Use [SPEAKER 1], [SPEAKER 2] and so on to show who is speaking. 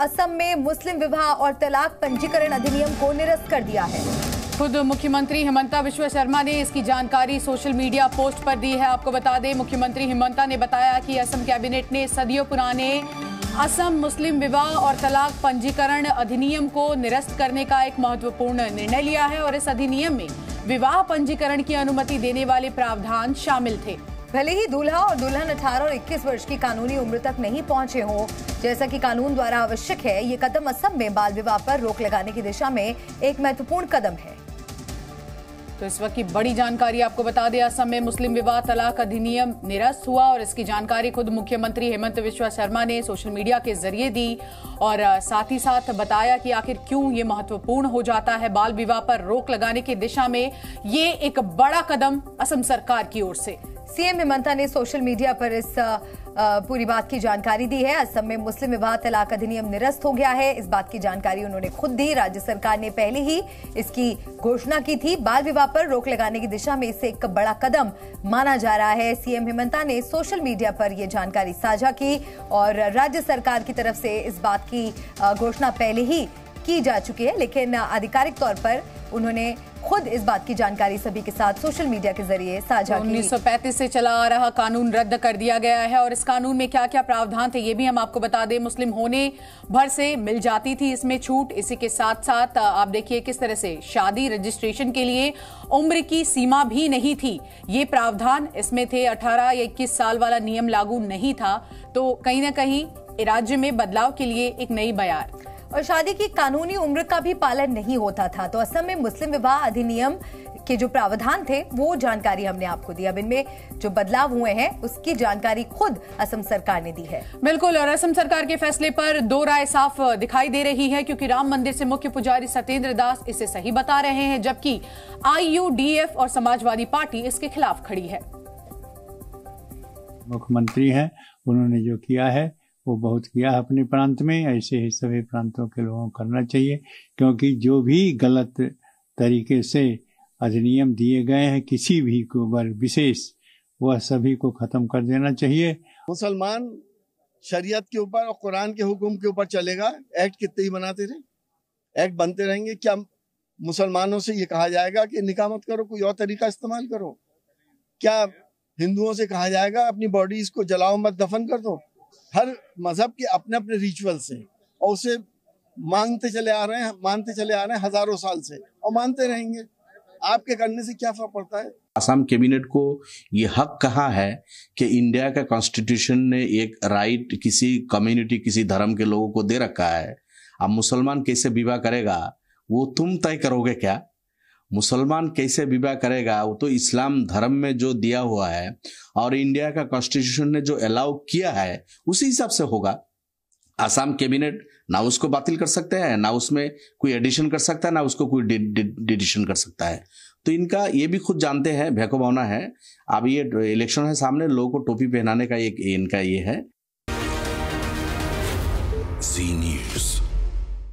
[SPEAKER 1] असम में मुस्लिम विवाह और तलाक पंजीकरण अधिनियम को निरस्त कर दिया है।
[SPEAKER 2] खुद मुख्यमंत्री हिमंता बिश्वा शर्मा ने इसकी जानकारी सोशल मीडिया पोस्ट पर दी है। आपको बता दें, मुख्यमंत्री हिमंता ने बताया कि असम कैबिनेट ने सदियों पुराने असम मुस्लिम विवाह और तलाक पंजीकरण अधिनियम को निरस्त करने का एक महत्वपूर्ण निर्णय लिया है और इस अधिनियम में विवाह पंजीकरण की अनुमति देने वाले प्रावधान शामिल थे।
[SPEAKER 1] भले ही दूल्हा और दुल्हन 18 और 21 वर्ष की कानूनी उम्र तक नहीं पहुंचे हों, जैसा कि कानून द्वारा आवश्यक है, ये कदम असम में बाल विवाह पर रोक लगाने की दिशा में एक महत्वपूर्ण कदम है।
[SPEAKER 2] तो इस वक्त की बड़ी जानकारी आपको बता दें, असम में मुस्लिम विवाह तलाक अधिनियम निरस्त हुआ और इसकी जानकारी खुद मुख्यमंत्री हेमंत बिश्वा शर्मा ने सोशल मीडिया के जरिए दी और साथ ही साथ बताया कि आखिर क्यों ये महत्वपूर्ण हो जाता है। बाल विवाह पर रोक लगाने की दिशा में ये एक बड़ा कदम असम सरकार की ओर से।
[SPEAKER 1] सीएम हिमंता ने सोशल मीडिया पर इस पूरी बात की जानकारी दी है। असम में मुस्लिम विवाह तलाक अधिनियम निरस्त हो गया है, इस बात की जानकारी उन्होंने खुद दी। राज्य सरकार ने पहले ही इसकी घोषणा की थी। बाल विवाह पर रोक लगाने की दिशा में इसे एक बड़ा कदम माना जा रहा है। सीएम हिमंता ने सोशल मीडिया पर यह जानकारी साझा की और राज्य सरकार की तरफ से इस बात की घोषणा पहले ही की जा चुकी है, लेकिन आधिकारिक तौर पर उन्होंने खुद इस बात की जानकारी सभी के साथ सोशल मीडिया के जरिए साझा की।
[SPEAKER 2] 1935 से चला आ रहा कानून रद्द कर दिया गया है और इस कानून में क्या क्या प्रावधान थे ये भी हम आपको बता दें। मुस्लिम होने भर से मिल जाती थी इसमें छूट। इसी के साथ साथ आप देखिए किस तरह से शादी रजिस्ट्रेशन के लिए उम्र की सीमा भी नहीं थी, ये प्रावधान इसमें थे। 18 या 21 साल वाला नियम लागू नहीं था, तो कहीं ना कहीं राज्य में बदलाव के लिए एक नई बयार।
[SPEAKER 1] और शादी की कानूनी उम्र का भी पालन नहीं होता था, तो असम में मुस्लिम विवाह अधिनियम के जो प्रावधान थे वो जानकारी हमने आपको दी। अब इनमें जो बदलाव हुए हैं उसकी जानकारी खुद असम सरकार ने दी है।
[SPEAKER 2] बिल्कुल, और असम सरकार के फैसले पर दो राय साफ दिखाई दे रही है, क्योंकि राम मंदिर से मुख्य पुजारी सत्येंद्र दास इसे सही बता रहे हैं, जबकि IUDF और समाजवादी पार्टी इसके खिलाफ खड़ी है।
[SPEAKER 3] मुख्यमंत्री हैं, उन्होंने जो किया है वो बहुत किया है अपने प्रांत में। ऐसे ही सभी प्रांतों के लोगों को करना चाहिए, क्योंकि जो भी गलत तरीके से अधिनियम दिए गए हैं किसी भी को विशेष, वह सभी को खत्म कर देना चाहिए।
[SPEAKER 4] मुसलमान शरीयत के ऊपर और कुरान के हुक्म के ऊपर चलेगा। एक्ट कितने ही बनाते रहे, एक्ट बनते रहेंगे। क्या मुसलमानों से ये कहा जाएगा कि निकाह मत करो, कोई और तरीका इस्तेमाल करो? क्या हिंदुओं से कहा जाएगा अपनी बॉडीज को जलाओ मत, दफन कर दो? हर मजहब के अपने अपने रिचुअल्स हैं और उसे मानते चले आ रहे हैं हजारों साल से, और मानते रहेंगे। आपके करने से क्या फर्क पड़ता है?
[SPEAKER 5] असम कैबिनेट को ये हक कहा है कि इंडिया का कॉन्स्टिट्यूशन ने एक राइट किसी कम्युनिटी, किसी धर्म के लोगों को दे रखा है। अब मुसलमान कैसे विवाह करेगा वो तुम तय करोगे क्या? मुसलमान कैसे विवाह करेगा वो तो इस्लाम धर्म में जो दिया हुआ है और इंडिया का कॉन्स्टिट्यूशन ने जो अलाउ किया है उसी हिसाब से होगा। असम कैबिनेट ना उसको बातिल कर सकते हैं, ना उसमें कोई एडिशन कर सकता है, ना उसको कोई डिडिशन कर सकता है। तो इनका ये भी खुद जानते हैं, भैको-भावना है। अब ये इलेक्शन है सामने, लोगों को टोपी पहनाने का एक इनका ये है।
[SPEAKER 6] जी न्यूज़।